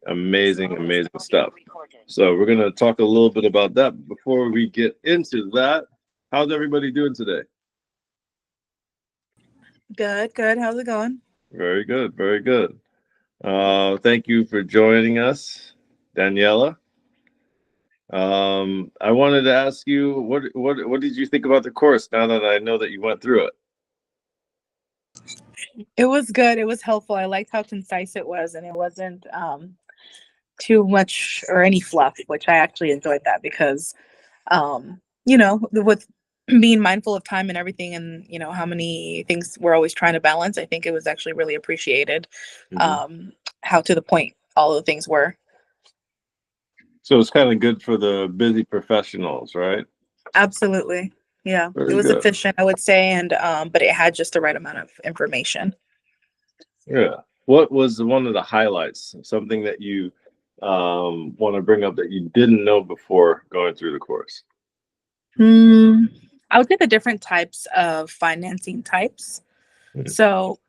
amazing, amazing stuff. So we're going to talk a little bit about that. Before we get into that, how's everybody doing today? Good, good. How's it going? Very good, very good. Thank you for joining us, Daniela. I wanted to ask you, what did you think about the course now that I know that you went through it? It was good. It was helpful. I liked how concise it was, and it wasn't too much or any fluff, which I actually enjoyed that because, with being mindful of time and everything, and how many things we're always trying to balance. I think it was actually really appreciated. Mhm. How to the point all the things were. So it's kind of good for the busy professionals, right? Absolutely. Yeah, it Very was good. efficient, I would say, and but it had just the right amount of information. Yeah. What was one of the highlights? Something that you want to bring up that you didn't know before going through the course? Hmm. I would say the different types of financing types. Mhm. So,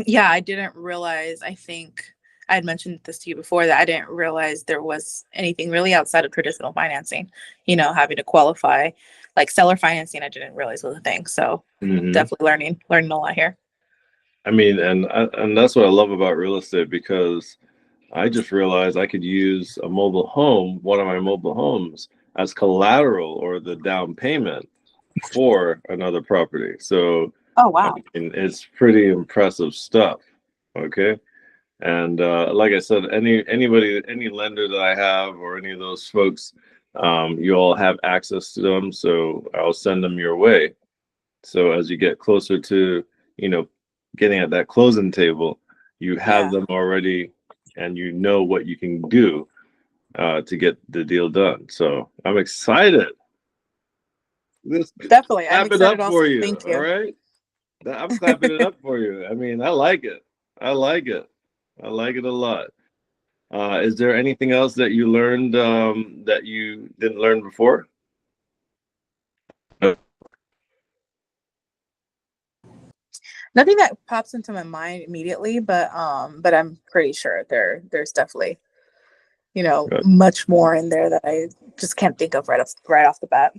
yeah, I didn't realize, I think I had mentioned this to you before, that I didn't realize there was anything really outside of traditional financing, having to qualify. Like seller financing, I didn't realize was a thing. So, Mhm. definitely learning a lot here. I mean, and that's what I love about real estate because I just realized I could use a mobile home, one of my mobile homes, as collateral or the down payment for another property. So, Oh, I wow. mean, it's pretty impressive stuff. Okay. And like I said, any lender that I have or any of those folks, you all have access to them. So I'll send them your way. So as you get closer to, you know, getting at that closing table, you have Yeah, them already and you know what you can do to get the deal done. So I'm excited. Let's definitely. I'm clap it excited up also. for you. Thank All you. right. I'm clapping it up for you. I mean, I like it. I like it. I like it a lot. Is there anything else that you learned that you didn't learn before? Nothing that pops into my mind immediately, but I'm pretty sure there's definitely, much more in there that I just can't think of right off the bat.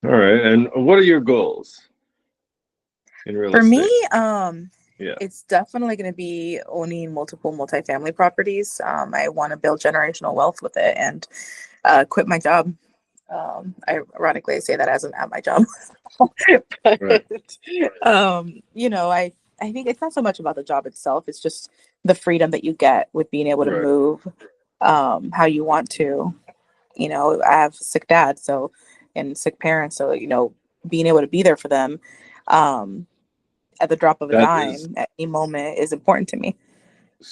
All right. And what are your goals in real For me, estate? Yeah. it's definitely going to be owning multiple multifamily properties. I want to build generational wealth with it and quit my job. I say that as I'm at my job. Right. But, I think it's not so much about the job itself. It's just the freedom that you get with being able to Right. move how you want to. I have sick dad, so and sick parents, so being able to be there for them um, at the drop of a That is dime at any moment is important to me.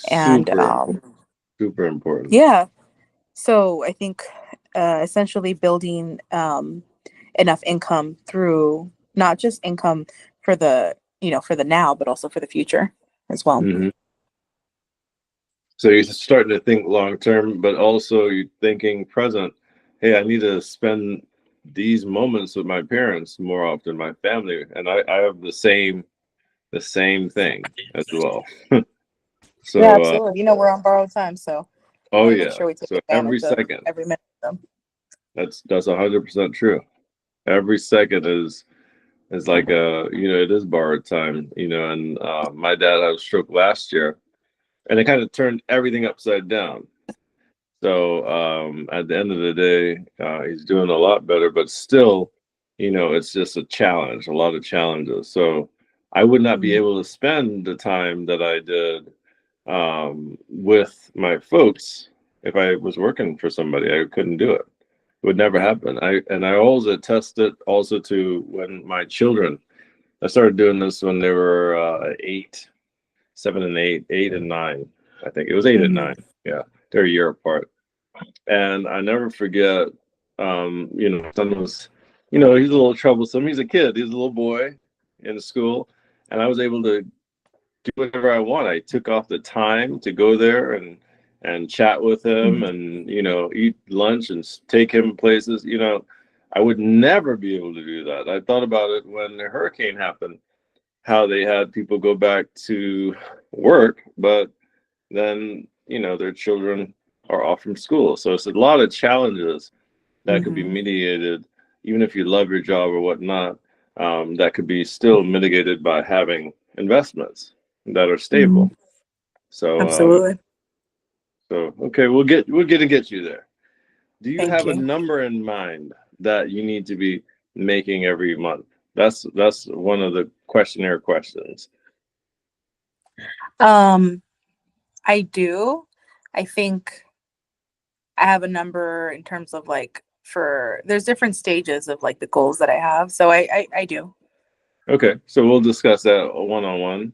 And super important. Super important. yeah, so I think essentially building enough income through not just income for the now, but also for the future as well. Hmm. So you're starting to think long term, but also you're thinking present. Hey, I need to spend these moments with my parents more often, my family, and I have the same thing as well. Yeah, So, absolutely. We're on borrowed time, so I oh want to make yeah. sure we take So every advantage of second, every minute of them. that's 100% true. Every second is like it is borrowed time, and my dad had a stroke last year, and it kind of turned everything upside down. So at the end of the day, he's doing a lot better, but still, it's just a challenge, a lot of challenges. So I would not be Mhm. able to spend the time that I did with my folks if I was working for somebody. I couldn't do it. It would never Yeah. happen. I always attest it also to when my children. I started doing this when they were 8, 7 and 8, 8 and 9. I think it was 8 and 9. Hmm. Yeah, they're a year apart. And I never forget, son was, he's a little troublesome. He's a kid. He's a little boy in school, and I was able to do whatever I want. I took off the time to go there and chat with him, Hmm. and eat lunch and take him places. I would never be able to do that. I thought about it when the hurricane happened, how they had people go back to work, but then their children are off from school. So it's a lot of challenges that could be Mm-hmm. mitigated, even if you love your job or whatnot. That could be still mitigated by having investments that are Mm-hmm. stable. So, Absolutely. okay, we're gonna get you there. Do you Thank have a you. number in mind that you need to be making every month? That's one of the questionnaire questions. Um, I do. I think I have a number in terms of like for there's different stages of like the goals that I have. So I do. Okay, so we'll discuss that one on one.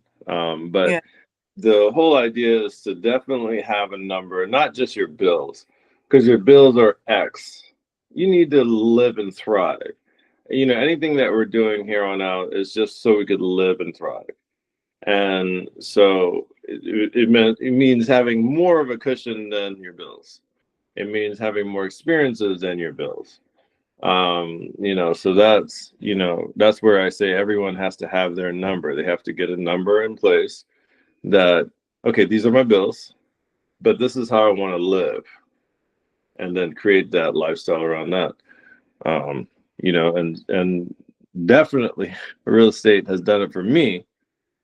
But Yeah. the whole idea is to definitely have a number, not just your bills, because your bills are X. You need to live and thrive. Anything that we're doing here on out is just so we could live and thrive. And so it means having more of a cushion than your bills. It means having more experiences than your bills. So that's where I say everyone has to have their number. They have to get a number in place that, okay, these are my bills, but this is how I want to live, and then create that lifestyle around that. And definitely real estate has done it for me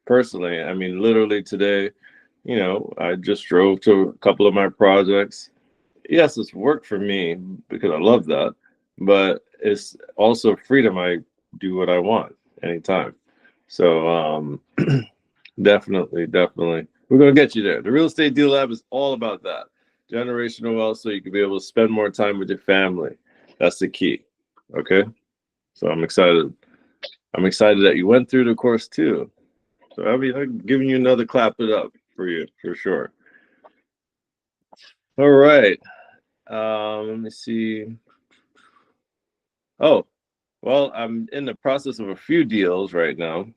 personally. I mean, literally today, I just drove to a couple of my projects. Yes, it's work for me because I love that, but it's also freedom. I do what I want anytime. So definitely, we're gonna get you there. The Real Estate Deal Lab is all about that generational wealth, so you can be able to spend more time with your family. That's the key. Okay, so I'm excited. I'm excited that you went through the course too. So I'm giving you another clap it up for you for sure. All right. Let me see. Oh, well, I'm in the process of a few deals right now.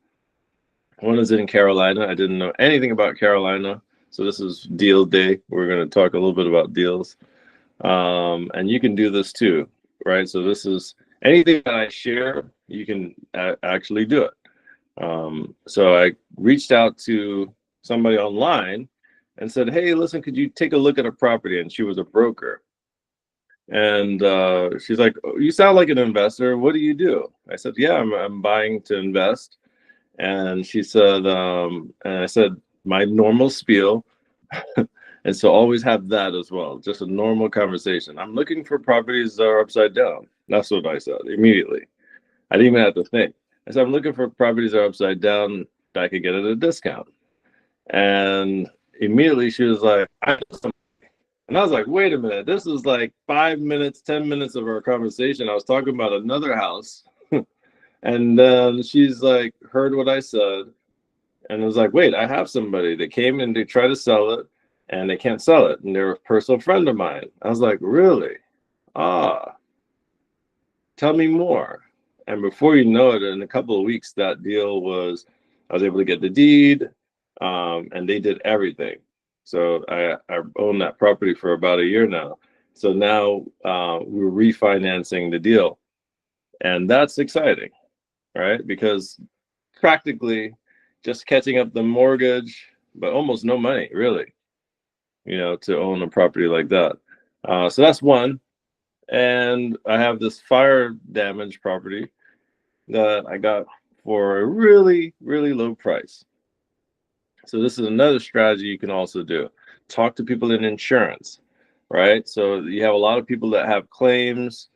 One is in Carolina. I didn't know anything about Carolina, so this is deal day. We're going to talk a little bit about deals, and you can do this too, right? So this is anything that I share, you can actually do it. So I reached out to somebody online and said, "Hey, listen, could you take a look at a property?" And she was a broker. And she's like, "Oh, you sound like an investor. What do you do?" I said, "Yeah, I'm buying to invest." And she said, and I said, my normal spiel. And so always have that as well, just a normal conversation. I'm looking for properties that are upside down. That's what I said immediately. I didn't even have to think. I said, I'm looking for properties that are upside down that I could get at a discount. And immediately she was like, and I was like, wait a minute, this is like 5 minutes, 10 minutes of our conversation. I was talking about another house. And then she's like, heard what I said. And it was like, wait, I have somebody that came in to try to sell it and they can't sell it. And they're a personal friend of mine. I was like, really? Ah, tell me more. And before you know it, in a couple of weeks, I was able to get the deed, and they did everything. So I own that property for about a year now. So now we're refinancing the deal. And that's exciting, right? Because practically just catching up the mortgage, but almost no money, really, to own a property like that. So that's one. And I have this fire damage property that I got for a really, really low price. So this is another strategy you can also do. Talk to people in insurance, right? So you have a lot of people that have claims.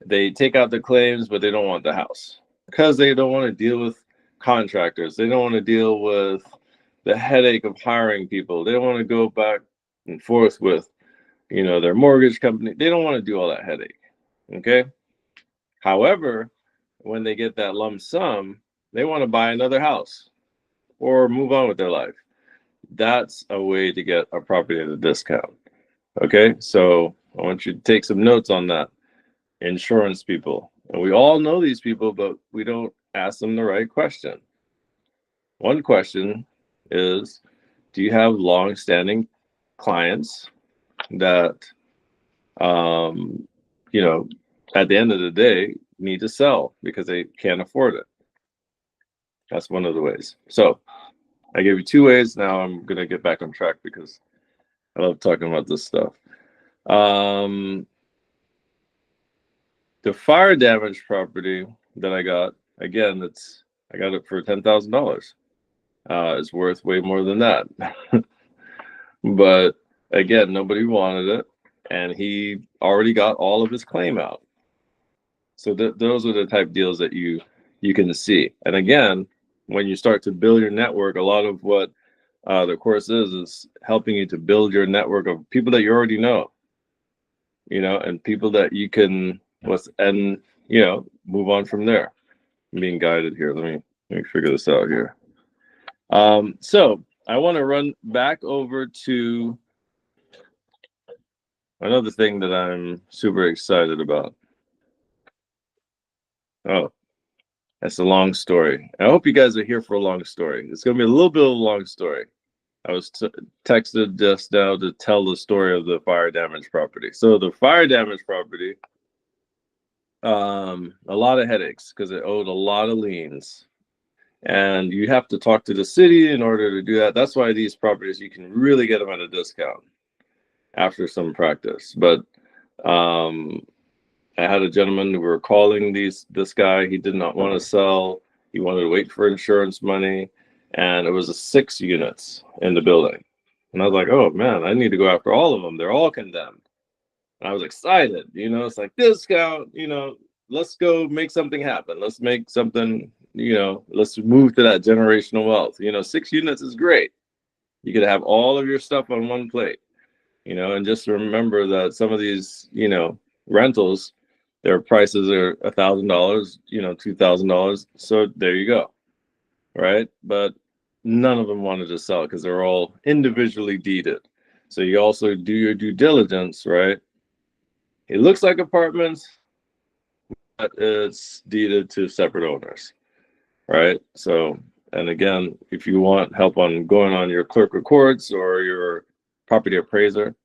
They take out the claims, but they don't want the house because they don't want to deal with contractors. They don't want to deal with the headache of hiring people. They don't want to go back and forth with, their mortgage company. They don't want to do all that headache. Okay. However, when they get that lump sum, they want to buy another house or move on with their life. That's a way to get a property at a discount. Okay. So I want you to take some notes on that. Insurance people. And we all know these people, but we don't ask them the right question. One question is, do you have long-standing clients that, um, you know, at the end of the day need to sell because they can't afford it? That's one of the ways. So I gave you two ways. Now I'm going to get back on track because I love talking about this stuff. Um, the fire damage property that I got, again, I got it for $10,000. It's worth way more than that. But again, nobody wanted it, and he already got all of his claim out. So those are the type deals that you can see. And again, when you start to build your network, a lot of what the course is helping you to build your network of people that you already know, and people that you can move on from there. I'm being guided here. Let me figure this out here. So I want to run back over to another thing that I'm super excited about. Oh, that's a long story. I hope you guys are here for a long story. It's going to be a little bit of a long story. I was texted just now to tell the story of the fire damage property. So the fire damage property, a lot of headaches because it owed a lot of liens. And you have to talk to the city in order to do that. That's why these properties, you can really get them at a discount after some practice. But I had a gentleman, we were calling this guy. He did not want to sell. He wanted to wait for insurance money. And it was 6 units in the building. And I was like, oh man, I need to go after all of them. They're all condemned. And I was excited. It's like discount, let's go make something happen. Let's make something, let's move to that generational wealth. 6 units is great. You could have all of your stuff on one plate, and just remember that some of these, rentals, their prices are $1,000, $2,000. So there you go. Right. But none of them wanted to sell because they're all individually deeded. So you also do your due diligence, right? It looks like apartments, but it's deeded to separate owners, right? So, and again, if you want help on going on your clerk records or your property appraiser,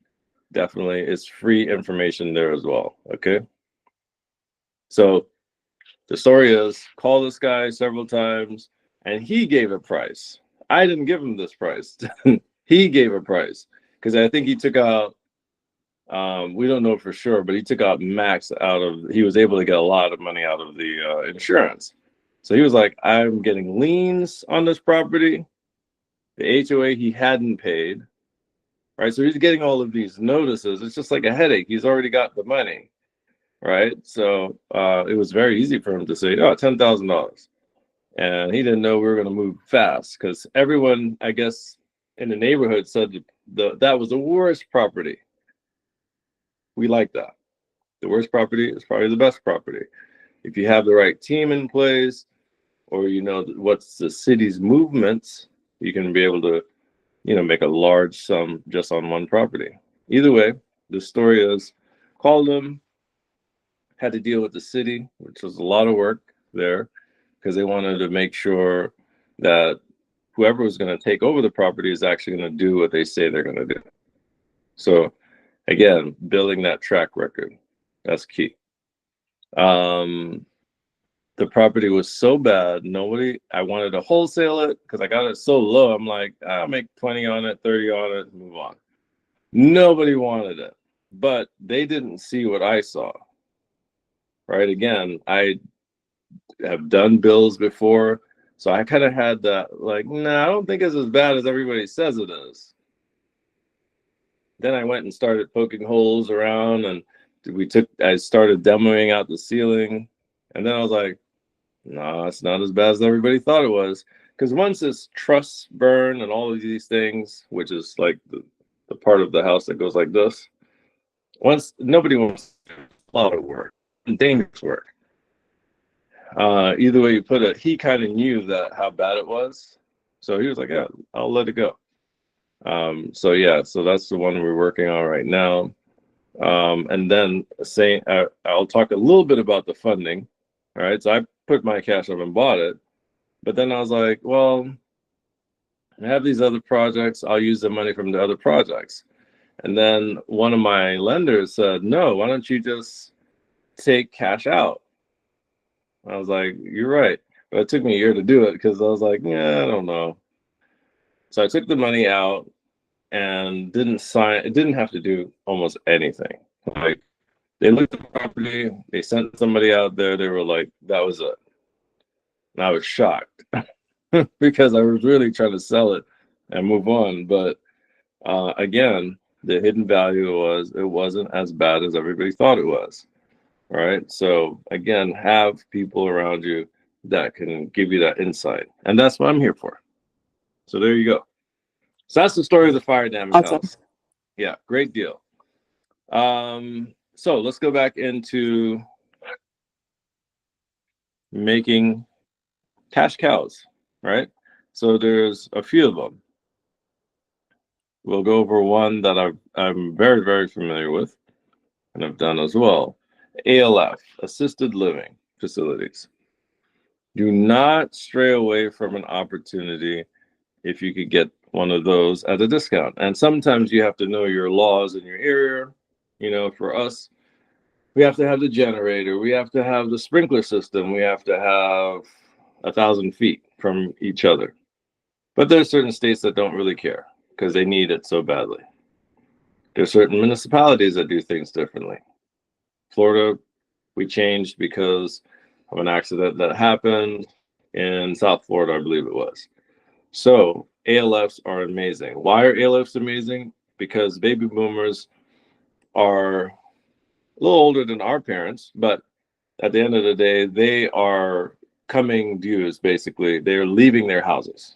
definitely it's free information there as well. Okay. So the story is, call this guy several times and he gave a price. I didn't give him this price. He gave a price because I think he took out, we don't know for sure, but he took out max he was able to get a lot of money out of the insurance. So he was like, I'm getting liens on this property. The HOA he hadn't paid, right? So he's getting all of these notices. It's just like a headache. He's already got the money, right? So it was very easy for him to say, oh, $10,000. And he didn't know we were going to move fast because everyone, I guess, in the neighborhood said that was the worst property. We like that. The worst property is probably the best property. If you have the right team in place, or what's the city's movements, you can be able to, make a large sum just on one property. Either way, the story is, called them, had to deal with the city, which was a lot of work there, because they wanted to make sure that whoever was going to take over the property is actually going to do what they say they're going to do. So again, building that track record, that's key. The property was so bad, I wanted to wholesale it because I got it so low. I'm like, I'll make 20 on it, 30 on it, move on. Nobody wanted it, but they didn't see what I saw. Right? Again, I have done bills before, so I kind of had that, like, nah, I don't think it's as bad as everybody says it is. Then I went and started poking holes around, and I started demoing out the ceiling, and then I was like, no, it's not as bad as everybody thought it was. Because once it's truss burn and all of these things, which is like the part of the house that goes like this, once nobody wants a lot of work, dangerous work. Either way you put it, he kind of knew that how bad it was, so he was like, "Yeah, I'll let it go." So that's the one we're working on right now. And then I'll talk a little bit about the funding. All right, so I put my cash up and bought it, but then I was like, well, I have these other projects. I'll use the money from the other projects. And then one of my lenders said, no, why don't you just take cash out? I was like, you're right. But it took me a year to do it because I was like, yeah, I don't know. So I took the money out and didn't sign. It didn't have to do almost anything. Like, they looked at the property, they sent somebody out there. They were like, that was it. And I was shocked because I was really trying to sell it and move on. But again, the hidden value was it wasn't as bad as everybody thought it was. Right. So again, have people around you that can give you that insight. And that's what I'm here for. So there you go. So that's the story of the fire damage Awesome. house. Yeah, great deal. So let's go back into making cash cows, right? So there's a few of them. We'll go over one that I'm very, very familiar with and I've done as well. ALF, assisted living facilities. Do not stray away from an opportunity if you could get one of those at a discount. And sometimes you have to know your laws in your area. You know, for us, we have to have the generator, we have to have the sprinkler system, we have to have 1,000 feet from each other. But there's certain states that don't really care because they need it so badly. There's certain municipalities that do things differently. Florida, we changed because of an accident that happened in South Florida, I believe it was. So ALFs are amazing. Why are ALFs amazing? Because baby boomers are a little older than our parents, but at the end of the day, they are coming dues, basically. They're leaving their houses.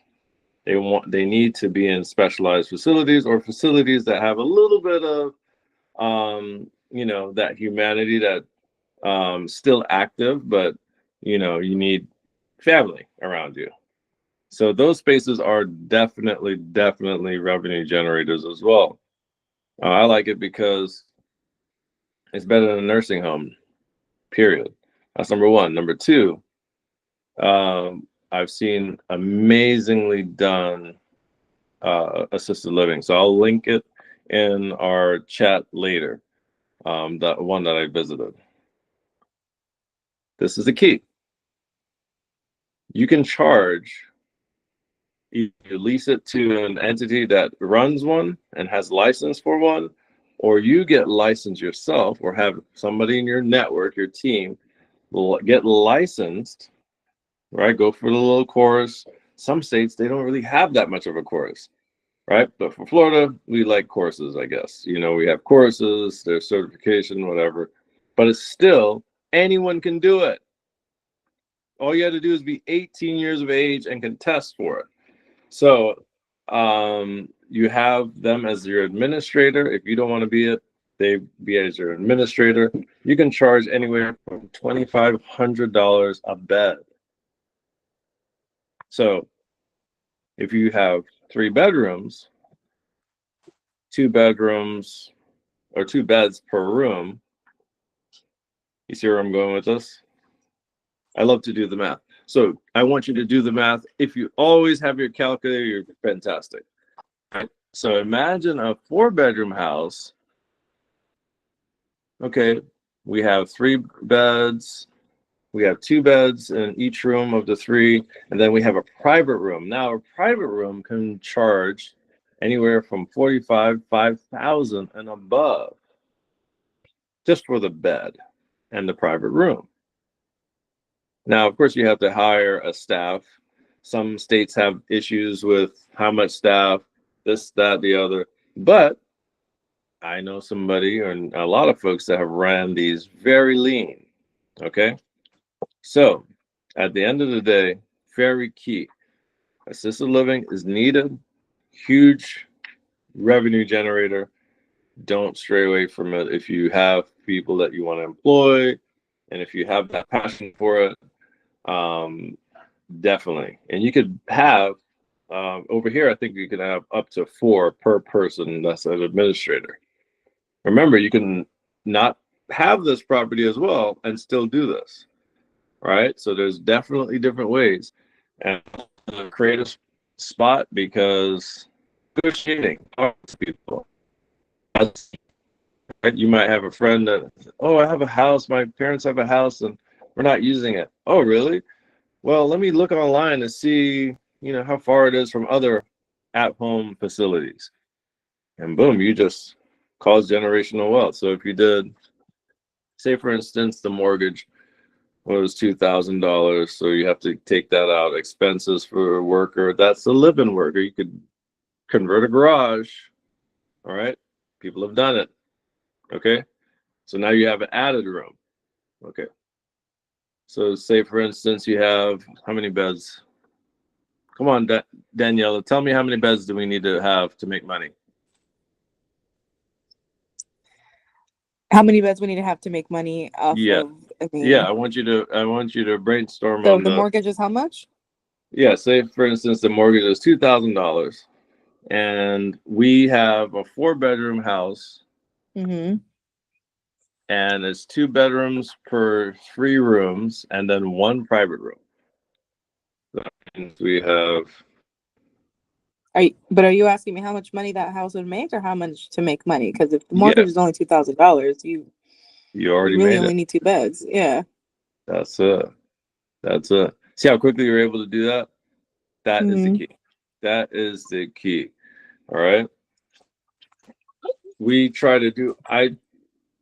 They need to be in specialized facilities or facilities that have a little bit of that humanity that still active, but you need family around you. So those spaces are definitely revenue generators as well. I like it because it's better than a nursing home, period. That's number one. Number two, I've seen amazingly done assisted living. So I'll link it in our chat later, that one that I visited. This is the key. You can charge, you lease it to an entity that runs one and has license for one, or you get licensed yourself or have somebody in your network, your team, will get licensed, right? Go for the little course. Some states, they don't really have that much of a course, right? But for Florida, we like courses, I guess. We have courses, there's certification, whatever, but it's still, anyone can do it. All you have to do is be 18 years of age and can test for it. So you have them as your administrator. If you don't want to be it, they be as your administrator. You can charge anywhere from $2,500 a bed. So if you have 3 bedrooms, 2 bedrooms or 2 beds per room, you see where I'm going with this? I love to do the math. So I want you to do the math. If you always have your calculator, you're fantastic. Right? So imagine a 4-bedroom house. Okay, we have 3 beds. We have 2 beds in each room of the 3, and then we have a private room. Now, a private room can charge anywhere from $5,000 and above just for the bed and the private room. Now, of course, you have to hire a staff. Some states have issues with how much staff, this, that, the other. But I know somebody and a lot of folks that have ran these very lean. Okay. So at the end of the day, very key. Assisted living is needed, huge revenue generator. Don't stray away from it if you have people that you want to employ and if you have that passion for it. Definitely. And you could have over here, I think you can have up to 4 per person that's an administrator. Remember, you can not have this property as well and still do this, right? So there's definitely different ways. And create a spot because negotiating, talk to people. Right? You might have a friend that, oh, I have a house. My parents have a house and we're not using it. Oh, really? Well, let me look online and see, how far it is from other at-home facilities. and boom, you just cause generational wealth. So if you did, say for instance, the mortgage was $2,000, so you have to take that out. Expenses for a worker, that's a live-in worker. You could convert a garage. All right, people have done it. Okay, so now you have an added room. Okay, so say for instance you have how many beds? Come on, Daniela, tell me how many beds do we need to have to make money? How many beds we need to have to make money off Yeah, of? I yeah. mean, I want you to brainstorm so on the the. mortgage is how much? Yeah, say for instance the mortgage is $2,000, and we have a 4-bedroom house, Mm-hmm. and it's 2 bedrooms per 3 rooms, and then 1 private room. That means we have. Are you asking me how much money that house would make, or how much to make money? Because if the Yeah, mortgage is only $2,000, you you already really made it. only need 2 beds. Yeah. That's it. That's it. See how quickly you're able to do that? That is the Mm-hmm. key. That is the key. All right. We try to do.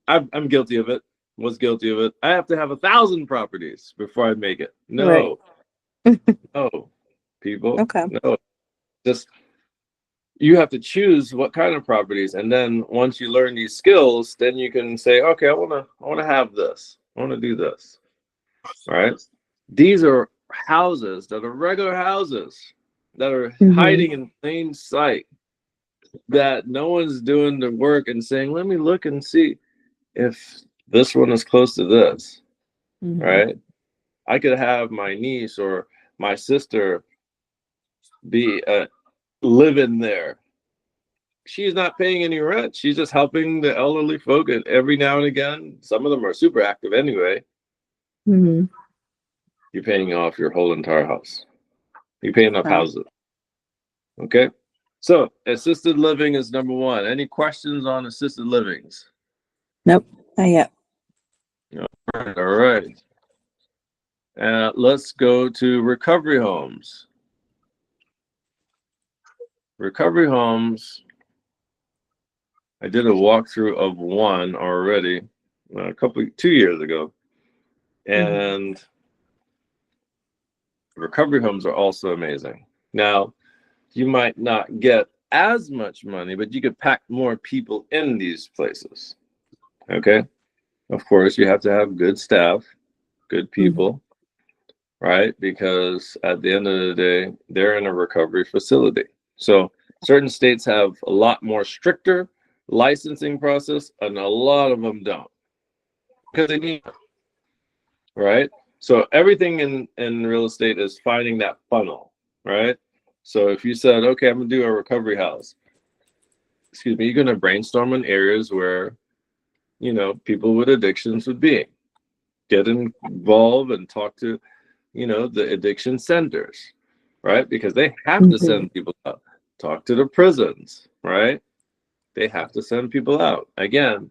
I'm guilty of it. Was guilty of it. I have to have 1,000 properties before I make it. Right. No, no, people, Okay. no. Just you have to choose what kind of properties, and then once you learn these skills, then you can say, okay, I wanna have this. I wanna do this. All right. These are houses that are regular houses that are Mm-hmm. hiding in plain sight, that no one's doing the work and saying, let me look and see if this one is close to this. Mm-hmm. Right. I could have my niece or my sister be living there. She's not paying any rent. She's just helping the elderly folk, and every now and again, some of them are super active anyway. Mm-hmm. You're paying off your whole entire house. You're paying off Wow. houses. Okay. So assisted living is number one. Any questions on assisted livings? Nope. Not yet. All right. All right. Let's go to recovery homes. Recovery homes. I did a walkthrough of one already, 2 years ago, Mm-hmm. and recovery homes are also amazing. Now, you might not get as much money, but you could pack more people in these places. Okay. Of course, you have to have good staff, good Mm-hmm. people, right? Because at the end of the day, they're in a recovery facility. So certain states have a lot more stricter licensing process, and a lot of them don't because they need, right? So everything in real estate is finding that funnel, right? So if you said, okay, I'm gonna do a recovery house, excuse me, you're gonna brainstorm on areas where people with addictions would be. Get involved and talk to the addiction centers, right? Because they have to Mm-hmm. send people out. Talk to the prisons, right? They have to send people out. Again,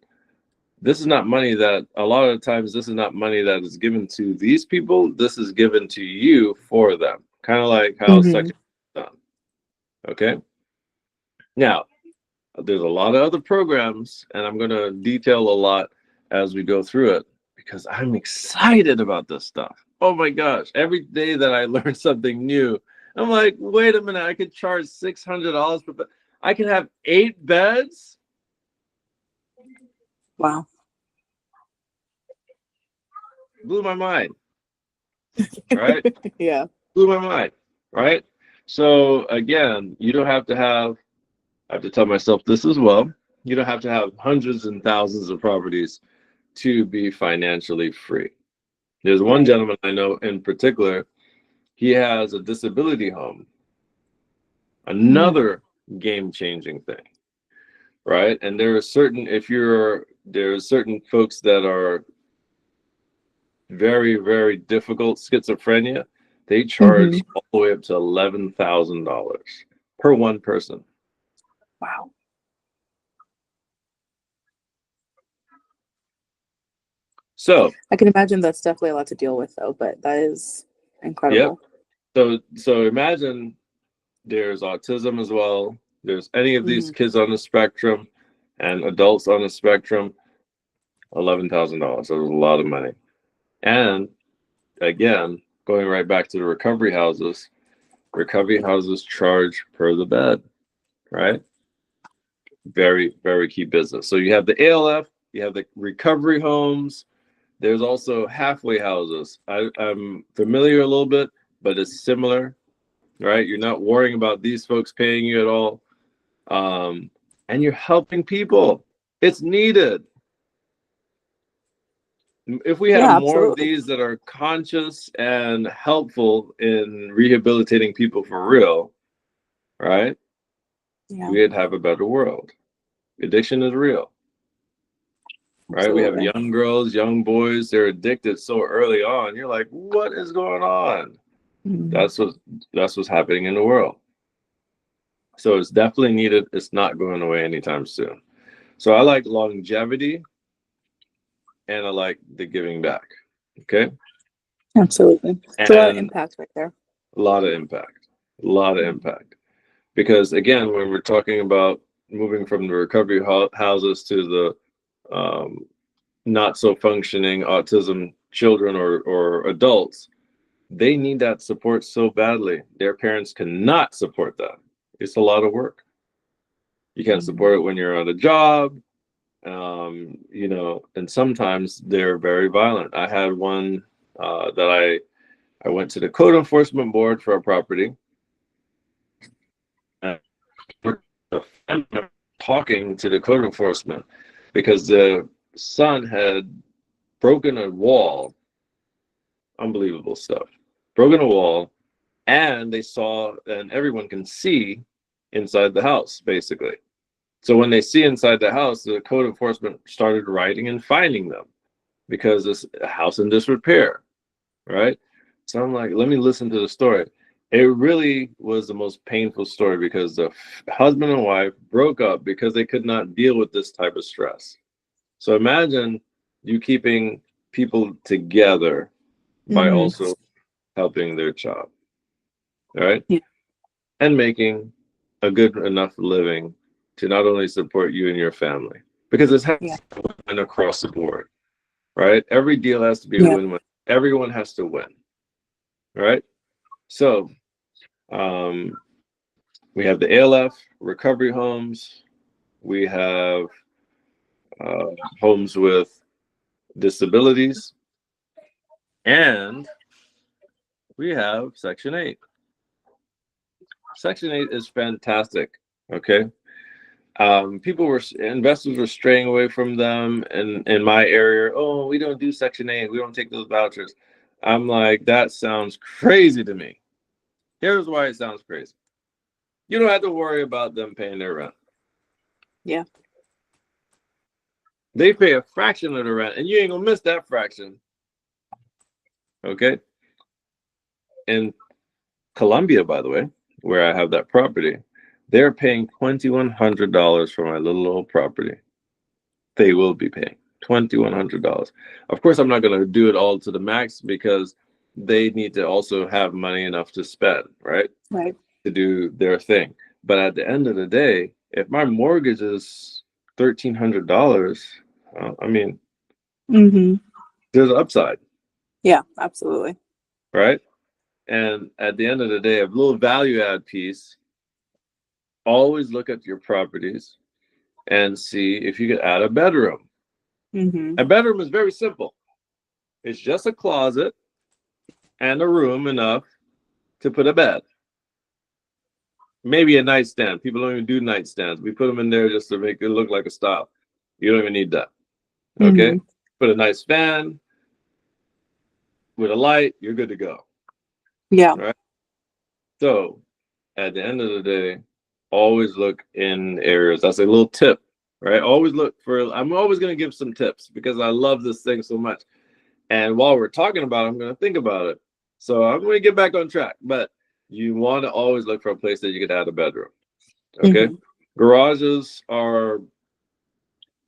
this is not money that a lot of times this is not money that is given to these people. This is given to you for them. Kind of like how Mm-hmm. section is done. Okay. Now, there's a lot of other programs, and I'm going to detail a lot as we go through it because I'm excited about this stuff. Oh my gosh. Every day that I learn something new, I'm like, wait a minute, I could charge $600 per bed. I can have 8 beds. Wow. Blew my mind. Right? Yeah. Blew my mind. Right? So again, you don't have to have, I have to tell myself this as well. You don't have to have hundreds and thousands of properties to be financially free. There's one Right. gentleman I know in particular, he has a disability home, Mm-hmm. another game-changing thing, right? And there are certain, there are certain folks that are very, very difficult schizophrenia. They Mm-hmm. charge all the way up to $11,000 per one person. Wow. So, I can imagine that's definitely a lot to deal with, though, but that is yep. incredible. So imagine there's autism as well. There's any of these Mhm. kids on the spectrum and adults on the spectrum, $11,000. That was a lot of money. And again, going right back to the recovery houses charge per the bed, right? Very, very key business. So you have the ALF, you have the recovery homes. There's also halfway houses. I'm familiar a little bit, but it's similar, right? You're not worrying about these folks paying you at all. And you're helping people. It's needed. If we have Yeah, more of absolutely. these that are conscious and helpful in rehabilitating people for real, right? Yeah, We'd have a better world. Addiction is real, right? We have absolutely. young girls, young boys, they're addicted so early on. You're like, what is going on? Mhm. That's what that's what's happening in the world. So it's definitely needed. It's not going away anytime soon. So I like longevity and I like the giving back. Okay. Absolutely. It's a lot of And impact right there. a lot of impact. A lot of Mhm. impact. Because again, when we're talking about moving from the recovery houses to the not so functioning autism children or adults, they need that support so badly. Their parents cannot support that. It's a lot of work. You can't Mhm. support it when you're on a job, and sometimes they're very violent. I had one that I went to the code enforcement board for a property, and talking to the code enforcement because the son had broken a wall. Unbelievable stuff. Broken a wall, and they saw, and everyone can see inside the house, basically. So when they see inside the house, the code enforcement started writing and finding them because it's a house in disrepair, right? So I'm like, let me listen to the story. It really was the most painful story because the husband and wife broke up because they could not deal with this type of stress. So imagine you keeping people together by Mhm. also helping their child, right? Yeah. And making a good enough living to not only support you and your family, because it's Yeah. happening across the board, right? Every deal has to be a Yeah. win-win. Everyone has to win, right? So um, we have the ALF recovery homes. We have uh, homes with disabilities, and we have Section 8. Section 8 is fantastic. Okay. Investors were straying away from them in my area. Oh, we don't do Section 8. We don't take those vouchers. I'm like, that sounds crazy to me. Here's why it sounds crazy. You don't have to worry about them paying their rent. Yeah. They pay a fraction of the rent, and you ain't gonna miss that fraction. Okay. In Colombia, by the way, where I have that property, they're paying $2,100 for my little old property. They will be paying $2,100. Of course, I'm not going to do it all to the max because they need to also have money enough to spend, right? Right. To do their thing. But at the end of the day, if my mortgage is $1,300, I mean, Mhm. there's an upside, Yeah, absolutely. right? And at the end of the day, a little value add piece, always look at your properties and see if you could add a bedroom. Mhm. A bedroom is very simple. It's just a closet and a room enough to put a bed. Maybe a nightstand. People don't even do nightstands. We put them in there just to make it look like a style. You don't even need that. Okay? Mhm. Put a nice fan with a light, you're good to go. Yeah. Right? So at the end of the day, always look in areas. That's a little tip, right? Always look for, I'm always going to give some tips because I love this thing so much. And while we're talking about it, I'm going to think about it. So I'm going to get back on track. But you want to always look for a place that you could add a bedroom. Okay. Mhm. Garages are,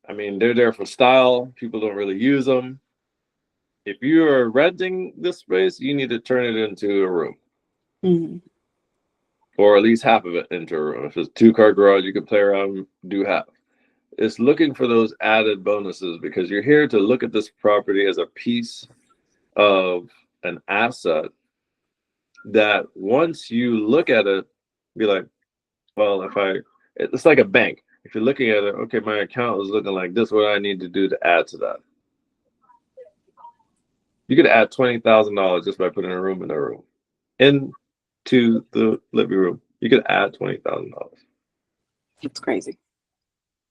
I mean, they're there for style. People don't really use them. If you are renting this space, you need to turn it into a room Mhm. or at least half of it into a room. If it's a 2-car garage, you can play around, do half. It's looking for those added bonuses because you're here to look at this property as a piece of an asset that once you look at it, be like, well, it's like a bank. If you're looking at it, okay, my account is looking like this. What do I need to do to add to that? You could add $20,000 just by putting a room in a room into the living room. You could add $20,000. It's crazy.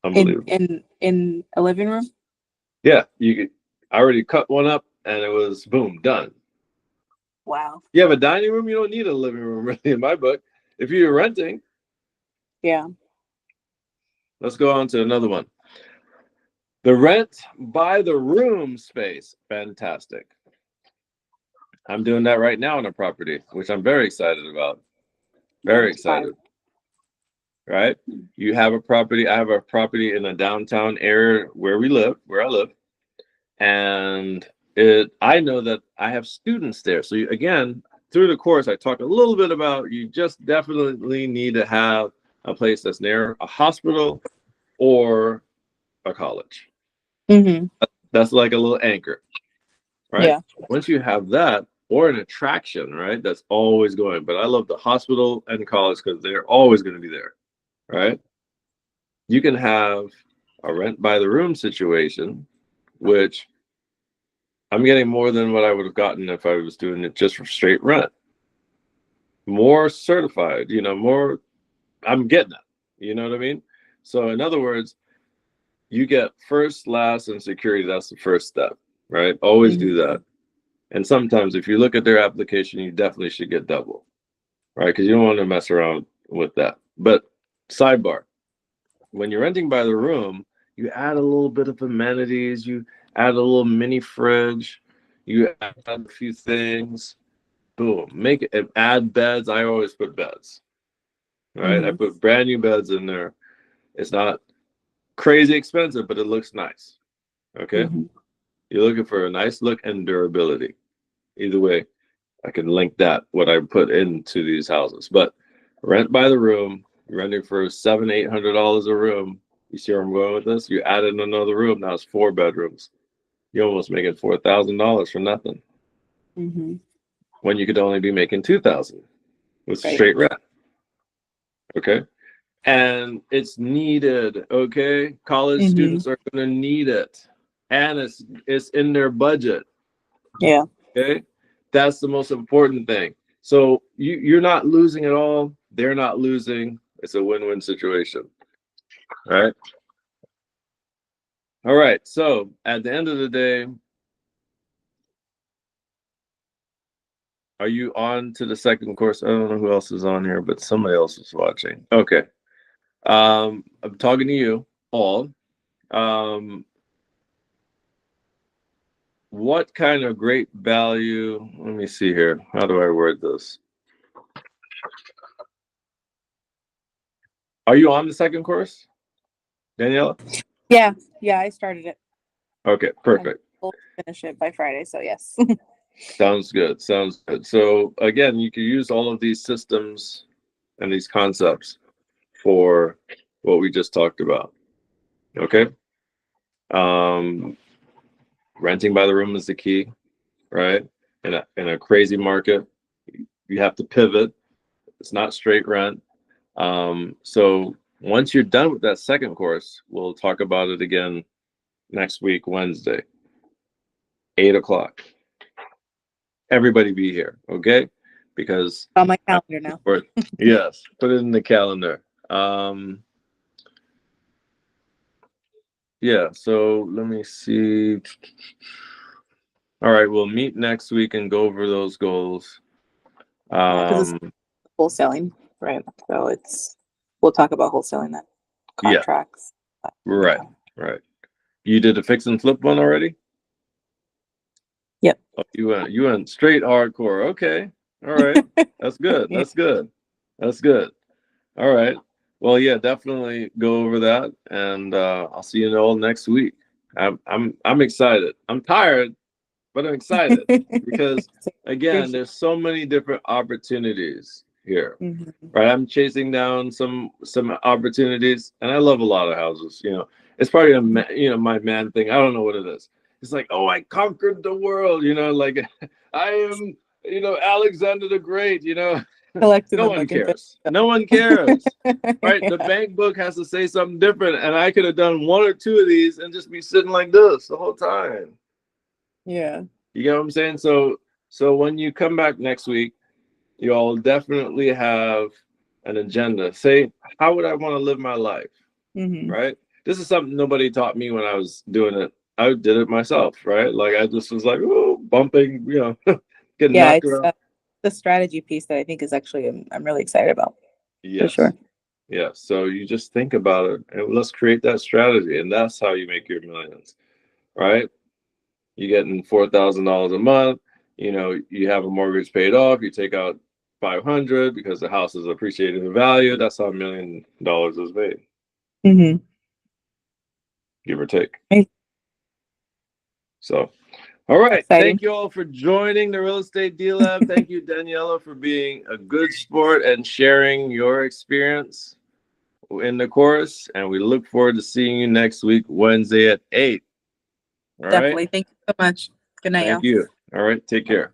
Unbelievable. In a living room? Yeah, you could. I already cut one up, and it was boom, done. Wow. You have a dining room. You don't need a living room, really, in my book. If you're renting. Yeah. Let's go on to another one. The rent by the room space. Fantastic. I'm doing that right now on a property, which I'm very excited about. Very excited. Right? You have a property. I have a property in a downtown area where I live. And I know that I have students there. So again, through the course, I talk a little bit about you just definitely need to have a place that's near a hospital or a college. Mm-hmm. That's like a little anchor, right? Yeah. Once you have that, or an attraction, right? That's always going. But I love the hospital and college because they're always going to be there, right? You can have a rent by the room situation, which I'm getting more than what I would have gotten if I was doing it just for straight rent. More certified, more, I'm getting it. You know what I mean? So in other words, you get first, last, and security. That's the first step, right? Always do that. And sometimes if you look at their application, you definitely should get double, right? Because you don't want to mess around with that. But sidebar, when you're renting by the room, you add a little bit of amenities, you add a little mini fridge, you add a few things, boom, make it, add beds. I always put beds, right? I put brand new beds in there. It's not crazy expensive, but it looks nice. Okay. You're looking for a nice look and durability. Either way, I can link that, what I put into these houses. But rent by the room, you're renting for $700-800 a room. You see where I'm going with this? You add in another room, now it's 4 bedrooms. You're almost making $4,000 for nothing. When you could only be making $2,000 with straight rent. Okay. And it's needed. Okay. College students are going to need it. And it's in their budget. Yeah. Okay. That's the most important thing. So you're not losing at all. They're not losing. It's a win-win situation. All right. All right. So at the end of the day, are you on to the second course? I don't know who else is on here, but somebody else is watching. Okay. I'm talking to you all. What kind of great value? Let me see here. How do I word this? Are you on the second course, Daniela? Yeah. I started it. Okay, perfect. We'll finish it by Friday. So yes. Sounds good. So again, you can use all of these systems and these concepts for what we just talked about. Okay. Renting by the room is the key, right? In a crazy market, you have to pivot. It's not straight rent. So once you're done with that second course, we'll talk about it again next week, Wednesday, 8:00. Everybody be here, okay? Because on my calendar now. Yes, put it in the calendar. Yeah, so let me see. All right, we'll meet next week and go over those goals. Because it's wholesaling, right? So we'll talk about wholesaling that contracts. Yeah. Right. You did a fix and flip one already? Yep. Oh, you went straight hardcore. Okay. All right. That's good. That's good. All right. Well, yeah, definitely go over that, and I'll see you all next week. I'm excited. I'm tired, but I'm excited because again, there's so many different opportunities. here. Mhm. Right, I'm chasing down some opportunities, and I love a lot of houses. It's probably my man thing. I don't know what it is. It's like, oh, I conquered the world. Like I am, Alexander the Great. Collecting No the one fucking bill. cares. No one cares. Right? The bank book has to say something different, and I could have done one or two of these and just be sitting like this the whole time. Yeah. You get what I'm saying? So when you come back next week, you'll definitely have an agenda. Say, how would I want to live my life? Mm-hmm. Right? This is something nobody taught me when I was doing it. I did it myself, right? Like I just was like, oh, bumping, getting Yeah, knocked it's around. the strategy piece that I think is actually I'm really excited about for Yes. sure. Yeah. So you just think about it and let's create that strategy. And that's how you make your millions, right? You're getting $4,000 a month. You have a mortgage paid off. You take out 500 because the house is appreciating in value. That's how $1 million is made, Mm-hmm. give or take. Right. So, all right. Exciting. Thank you all for joining the Real Estate Deal Lab. Thank you, Daniela, for being a good sport and sharing your experience in the course. And we look forward to seeing you next week, Wednesday at 8. All right. Definitely. Thank you so much. Good night, Thank y'all. you. All right. Take care.